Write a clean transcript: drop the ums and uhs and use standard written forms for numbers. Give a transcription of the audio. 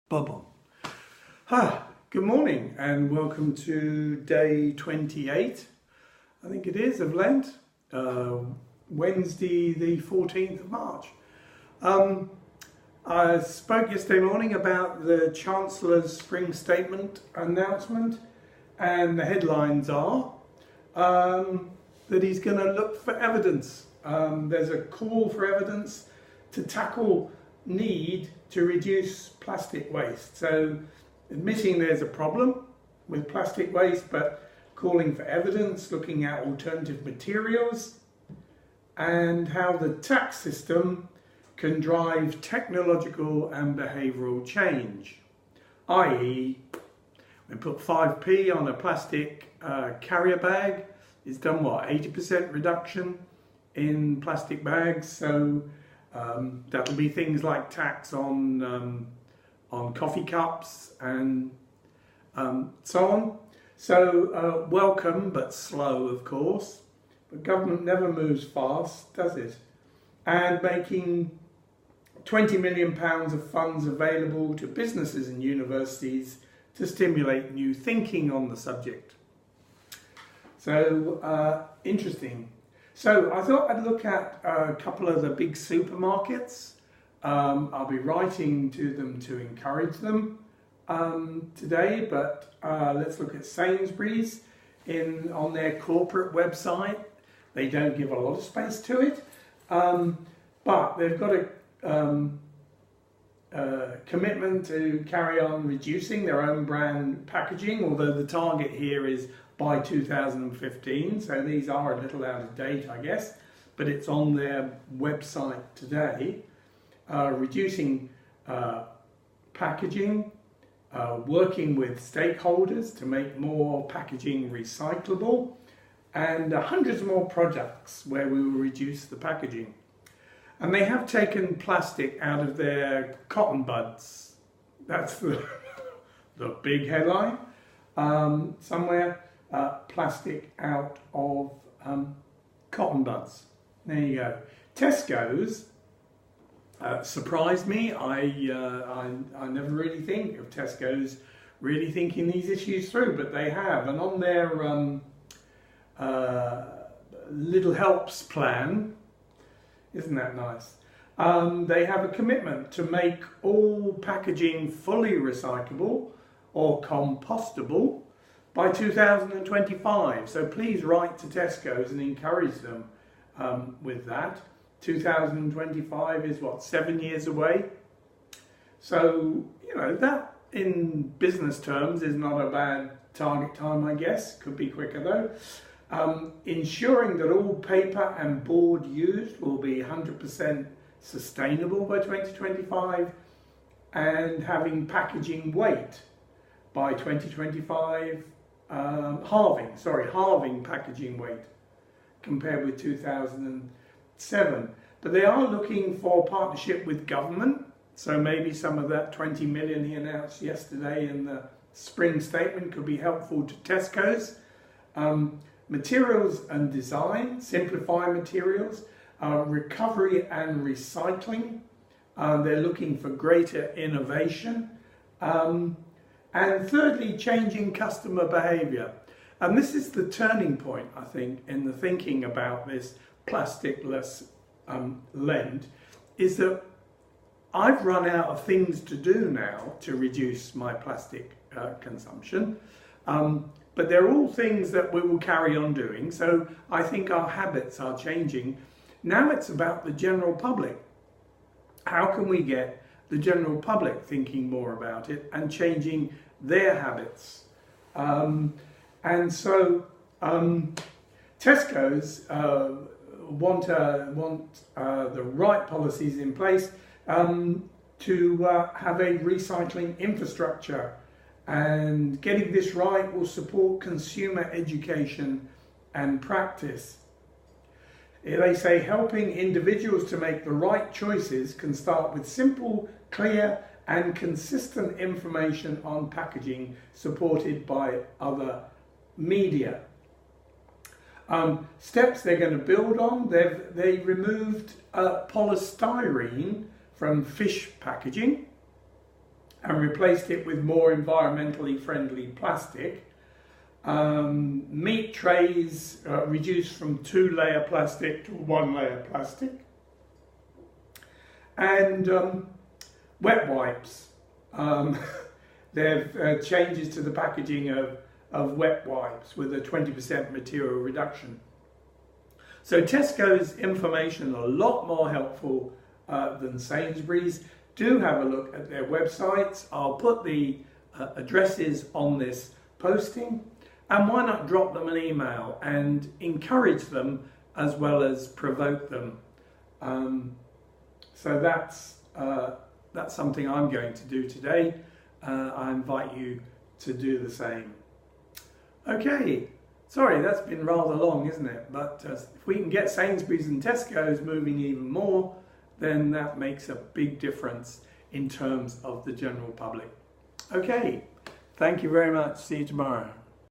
Bob on. Good morning and welcome to day 28, I think it is, of Lent, Wednesday the 14th of March. I spoke yesterday morning about the Chancellor's spring statement announcement, and the headlines are that he's going to look for evidence. There's a call for evidence to tackle need to reduce plastic waste. So admitting there's a problem with plastic waste, but calling for evidence, looking at alternative materials and how the tax system can drive technological and behavioural change. i.e., we put 5p on a plastic carrier bag, it's done what, 80% reduction in plastic bags. So that'll be things like tax on coffee cups and so on. So welcome but slow, of course. But government never moves fast, does it? And making £20 million of funds available to businesses and universities to stimulate new thinking on the subject. So interesting. So I thought I'd look at a couple of the big supermarkets. I'll be writing to them to encourage them today, but let's look at Sainsbury's on their corporate website. They don't give a lot of space to it, but they've got a commitment to carry on reducing their own brand packaging, although the target here is by 2015, so these are a little out of date, I guess, but it's on their website today. Reducing packaging, working with stakeholders to make more packaging recyclable, and hundreds more projects where we will reduce the packaging. And they have taken plastic out of their cotton buds. That's the big headline somewhere. Plastic out of cotton buds. There you go. Tesco's surprised me. I never really think of Tesco's really thinking these issues through, but they have. And on their Little Helps plan, isn't that nice? They have a commitment to make all packaging fully recyclable or compostable by 2025. So please write to Tesco's and encourage them with that. 2025 is what, 7 years away? So, you know, that in business terms is not a bad target time, I guess. Could be quicker though. Ensuring that all paper and board used will be 100% sustainable by 2025, and having packaging weight by 2025, halving packaging weight compared with 2007. But they are looking for partnership with government, so maybe some of that 20 million he announced yesterday in the spring statement could be helpful to Tesco's. Materials and design, simplify materials, recovery and recycling. They're looking for greater innovation. And thirdly, changing customer behaviour. And this is the turning point, I think, in the thinking about this plasticless Lent, is that I've run out of things to do now to reduce my plastic consumption. But they're all things that we will carry on doing. So I think our habits are changing. Now it's about the general public. How can we get the general public thinking more about it and changing their habits? And so Tesco's want the right policies in place to have a recycling infrastructure, and getting this right will support consumer education and practice. They say helping individuals to make the right choices can start with simple, clear and consistent information on packaging supported by other media. Steps they're going to build on, they removed polystyrene from fish packaging. and replaced it with more environmentally friendly plastic. Meat trays reduced from 2-layer plastic to 1-layer plastic. And wet wipes. There have changes to the packaging of wet wipes with a 20% material reduction. So Tesco's information a lot more helpful than Sainsbury's. Do have a look at their websites. I'll put the addresses on this posting, and why not drop them an email and encourage them as well as provoke them. So that's something I'm going to do today. I invite you to do the same. Okay, sorry, that's been rather long, isn't it? But if we can get Sainsbury's and Tesco's moving even more, then that makes a big difference in terms of the general public. Okay, thank you very much. See you tomorrow.